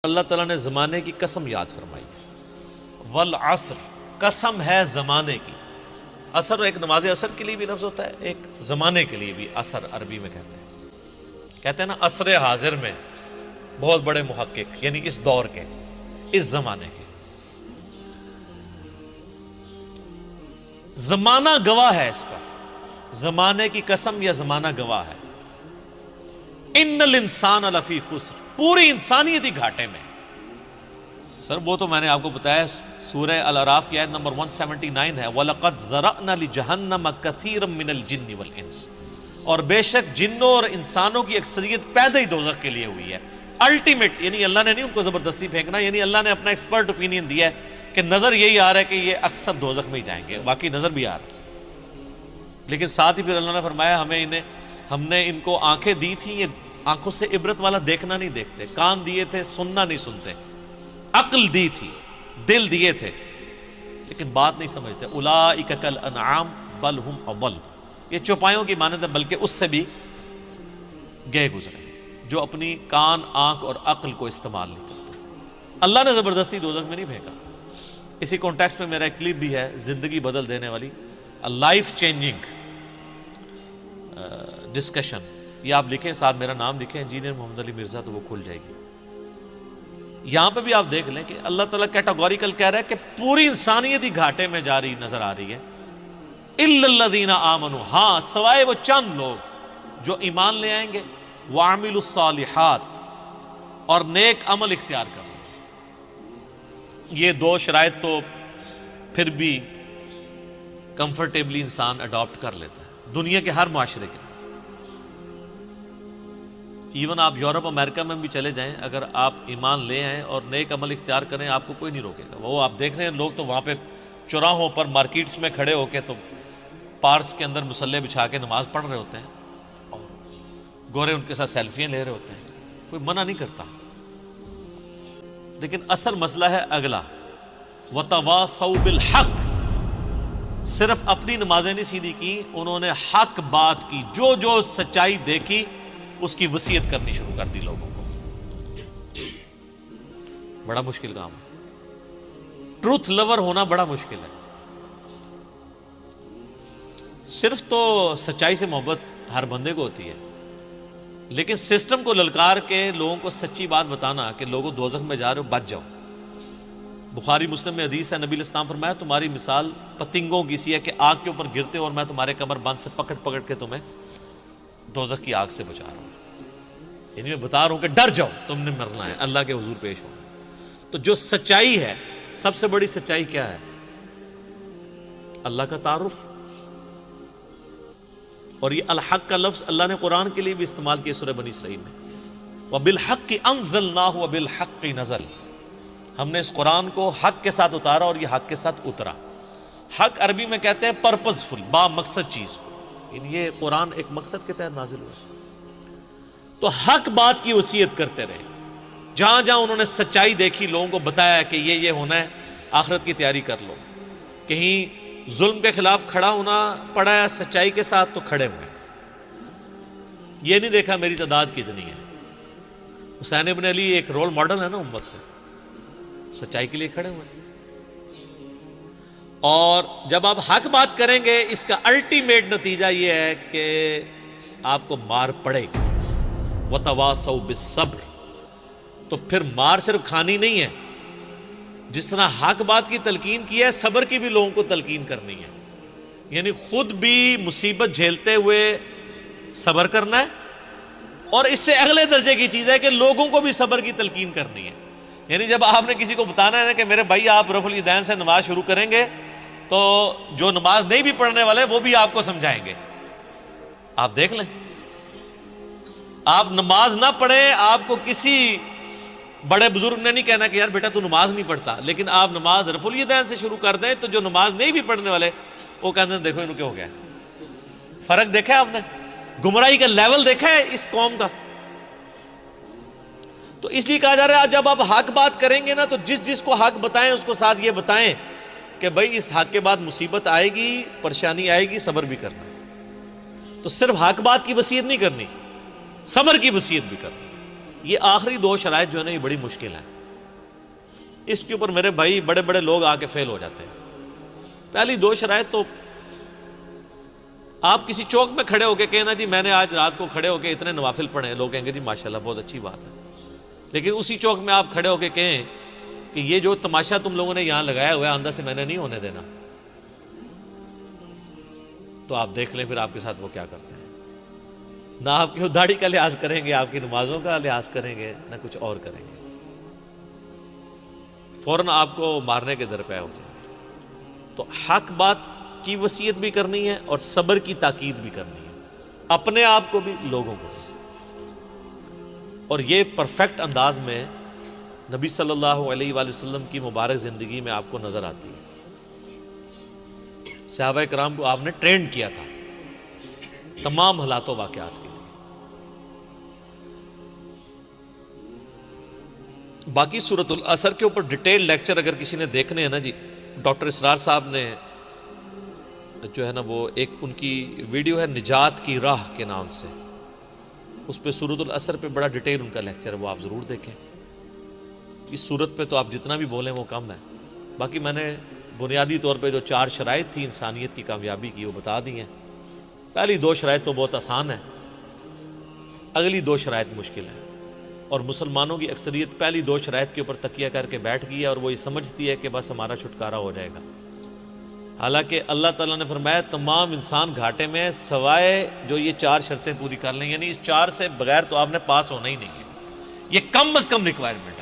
اللہ تعالیٰ نے زمانے کی قسم یاد فرمائی ہے، والعصر، قسم ہے زمانے کی۔ عصر ایک نماز عصر کے لیے بھی لفظ ہوتا ہے، ایک زمانے کے لیے بھی عصر عربی میں کہتے ہیں نا عصر حاضر میں بہت بڑے محقق، یعنی اس دور کے، اس زمانے کے۔ زمانہ گواہ ہے اس پر، زمانے کی قسم یا زمانہ گواہ ہے۔ ان الانسان لفی خسر، پوری انسانیت ہی گھاٹے میں۔ سر وہ تو میں نے آپ کو بتایا سورہ الاعراف کی آیت نمبر 179 ہے، وَلَقَدْ ذَرَأْنَا لِجَهَنَّمَ كَثِيرًا مِنَ الْجِنِّ وَالْإِنسِ، اور بے شک جنوں اور انسانوں کی اکثریت پیدا ہی دوزخ کے لیے ہوئی ہے۔ الٹیمیٹ، یعنی اللہ نے نہیں ان کو زبردستی پھینکنا، یعنی اللہ نے اپنا ایکسپرٹ اوپینین دیا ہے کہ نظر یہی آ رہا ہے کہ یہ اکثر دوزخ میں ہی جائیں گے، واقعی نظر بھی آ رہا ہے۔ لیکن ساتھ ہی پھر اللہ نے فرمایا ہم نے ان کو آنکھیں دی تھیں، یہ آنکھوں سے عبرت والا دیکھنا نہیں دیکھتے، کان دیے تھے سننا نہیں سنتے، عقل دی تھی، دل دیے تھے، لیکن بات نہیں سمجھتے۔ اولئک کالانعام بل ہم اضل، یہ چوپایوں کی مانند ہے بلکہ اس سے بھی گئے گزرے، جو اپنی کان، آنکھ اور عقل کو استعمال نہیں کرتے۔ اللہ نے زبردستی دوزخ میں نہیں پھینکا۔ اسی کانٹیکسٹ میں میرا ایک کلپ بھی ہے، زندگی بدل دینے والی، لائف چینجنگ ڈسکشن، یہ آپ لکھیں، ساتھ میرا نام لکھیں، انجینئر محمد علی مرزا، تو وہ کھل جائے گی۔ یہاں پہ بھی آپ دیکھ لیں کہ اللہ تعالیٰ کیٹاگوریکل کہہ رہا ہے کہ پوری انسانیت ہی گھاٹے میں جا رہی نظر آ رہی ہے، الا الذین آمنوا، ہاں سوائے وہ چند لوگ جو ایمان لے آئیں گے، وعملوا الصالحات، اور نیک عمل اختیار کر لیں گے۔ یہ دو شرائط تو پھر بھی کمفرٹیبلی انسان اڈاپٹ کر لیتا ہے دنیا کے ہر معاشرے کے۔ ایون آپ یورپ امریکہ میں بھی چلے جائیں، اگر آپ ایمان لے آئیں اور نیک عمل اختیار کریں، آپ کو کوئی نہیں روکے گا۔ وہ آپ دیکھ رہے ہیں لوگ تو وہاں پہ چوراہوں پر، مارکیٹس میں کھڑے ہو کے، تو پارکس کے اندر مصلے بچھا کے نماز پڑھ رہے ہوتے ہیں، اور گورے ان کے ساتھ سیلفیاں لے رہے ہوتے ہیں، کوئی منع نہیں کرتا۔ لیکن اصل مسئلہ ہے اگلا، وَتَوَاصَوْا بِالْحَقِّ، صرف اپنی نمازیں نہیں سیدھی کی، انہوں نے حق بات کی، جو جو سچائی دیکھی اس کی وصیت کرنی شروع کر دی لوگوں کو۔ بڑا مشکل کام ہے، ٹروتھ لور ہونا بڑا مشکل ہے۔ صرف تو سچائی سے محبت ہر بندے کو ہوتی ہے، لیکن سسٹم کو للکار کے لوگوں کو سچی بات بتانا کہ لوگوں دوزخ میں جا رہے ہو، بچ جاؤ۔ بخاری مسلم میں حدیث ہے، نبی علیہ السلام فرمایا تمہاری مثال پتنگوں کی سی ہے کہ آگ کے اوپر گرتے ہو، اور میں تمہارے کمر بند سے پکڑ پکڑ کے تمہیں دوزخ کی آگ سے بچا رہا ہوں، یعنی میں بتا رہا ہوں کہ ڈر جاؤ، تم نے مرنا ہے، اللہ کے حضور پیش ہونا ہے۔ تو جو سچائی ہے، سب سے بڑی سچائی کیا ہے؟ اللہ کا تعارف۔ اور یہ الحق کا لفظ اللہ نے قرآن کے لیے بھی استعمال کیا سورہ بنی اسرائیل میں، وَبِالْحَقِّ أَنزَلْنَاهُ وَبِالْحَقِّ نَزَلَ، ہم نے اس قرآن کو حق کے ساتھ اتارا اور یہ حق کے ساتھ اترا۔ حق عربی میں کہتے ہیں پرپزفل، با مقصد چیز کو، یعنی یہ قرآن ایک مقصد کے تحت نازل ہوا۔ تو حق بات کی وصیت کرتے رہے، جہاں جہاں انہوں نے سچائی دیکھی، لوگوں کو بتایا کہ یہ ہونا ہے، آخرت کی تیاری کر لو۔ کہیں ظلم کے خلاف کھڑا ہونا پڑا ہے سچائی کے ساتھ، تو کھڑے ہوئے، یہ نہیں دیکھا میری تعداد کتنی ہے۔ حسین ابن علی ایک رول ماڈل ہے نا امت میں، سچائی کے لیے کھڑے ہوئے۔ اور جب آپ حق بات کریں گے، اس کا الٹیمیٹ نتیجہ یہ ہے کہ آپ کو مار پڑے گی۔ وَتَوَاصَوْا بِالصَّبْرِ، تو پھر مار صرف کھانی نہیں ہے، جس طرح حق بات کی تلقین کی ہے، صبر کی بھی لوگوں کو تلقین کرنی ہے، یعنی خود بھی مصیبت جھیلتے ہوئے صبر کرنا ہے، اور اس سے اگلے درجے کی چیز ہے کہ لوگوں کو بھی صبر کی تلقین کرنی ہے۔ یعنی جب آپ نے کسی کو بتانا ہے نا کہ میرے بھائی آپ رفع الیدین سے نماز شروع کریں گے، تو جو نماز نہیں بھی پڑھنے والے وہ بھی آپ کو سمجھائیں گے۔ آپ دیکھ لیں، آپ نماز نہ پڑھیں، آپ کو کسی بڑے بزرگ نے نہیں کہنا کہ یار بیٹا تو نماز نہیں پڑھتا، لیکن آپ نماز رفع الیدین سے شروع کر دیں تو جو نماز نہیں بھی پڑھنے والے وہ کہتے ہیں دیکھو انہوں کیا ہو گیا۔ فرق دیکھا ہے آپ نے؟ گمراہی کا لیول دیکھا ہے اس قوم کا؟ تو اس لیے کہا جا رہا ہے جب آپ حق بات کریں گے نا، تو جس کو حق بتائیں اس کو ساتھ یہ بتائیں کہ بھائی اس حق کے بعد مصیبت آئے گی، پریشانی آئے گی، صبر بھی کرنا۔ تو صرف حق بات کی وصیت نہیں کرنی، صبر کی وصیت بھی کرنی۔ یہ آخری دو شرائط جو ہے نا یہ بڑی مشکل ہیں، اس کے اوپر میرے بھائی بڑے بڑے لوگ آ کے فیل ہو جاتے ہیں۔ پہلی دو شرائط تو آپ کسی چوک میں کھڑے ہو کے کہنا جی میں نے آج رات کو کھڑے ہو کے اتنے نوافل پڑھے ہیں، لوگ کہیں گے جی ماشاءاللہ بہت اچھی بات ہے، لیکن اسی چوک میں آپ کھڑے ہو کے کہیں کہ یہ جو تماشا تم لوگوں نے یہاں لگایا ہوا ہے اندر سے میں نے نہیں ہونے دینا، تو آپ دیکھ لیں پھر آپ کے ساتھ وہ کیا کرتے ہیں۔ نہ آپ کی داڑھی کا لحاظ کریں گے، آپ کی نمازوں کا لحاظ کریں گے، نہ کچھ اور کریں گے، فوراً آپ کو مارنے کے درپے ہو جائیں گے۔ تو حق بات کی وصیت بھی کرنی ہے اور صبر کی تاکید بھی کرنی ہے، اپنے آپ کو بھی لوگوں کو بھی، اور یہ پرفیکٹ انداز میں نبی صلی اللہ علیہ وآلہ وسلم کی مبارک زندگی میں آپ کو نظر آتی ہے۔ صحابہ کرام کو آپ نے ٹرینڈ کیا تھا تمام حالات و واقعات کے لیے۔ باقی سورۃ العصر کے اوپر ڈیٹیل لیکچر اگر کسی نے دیکھنے ہیں نا جی، ڈاکٹر اسرار صاحب نے جو ہے نا وہ ایک ان کی ویڈیو ہے نجات کی راہ کے نام سے، اس پہ سورۃ العصر پہ بڑا ڈیٹیل ان کا لیکچر ہے، وہ آپ ضرور دیکھیں۔ اس صورت پہ تو آپ جتنا بھی بولیں وہ کم ہے، باقی میں نے بنیادی طور پہ جو 4 شرائط تھی انسانیت کی کامیابی کی وہ بتا دی ہیں۔ پہلی 2 شرائط تو بہت آسان ہے، اگلی 2 شرائط مشکل ہیں، اور مسلمانوں کی اکثریت پہلی 2 شرائط کے اوپر تکیہ کر کے بیٹھ گئی ہے اور وہ یہ سمجھتی ہے کہ بس ہمارا چھٹکارا ہو جائے گا، حالانکہ اللہ تعالیٰ نے فرمایا تمام انسان گھاٹے میں سوائے جو یہ 4 شرطیں پوری کر لیں، یعنی اس 4 سے بغیر تو آپ نے پاس ہونا ہی نہیں ہے، یہ کم از کم ریکوائرمنٹ۔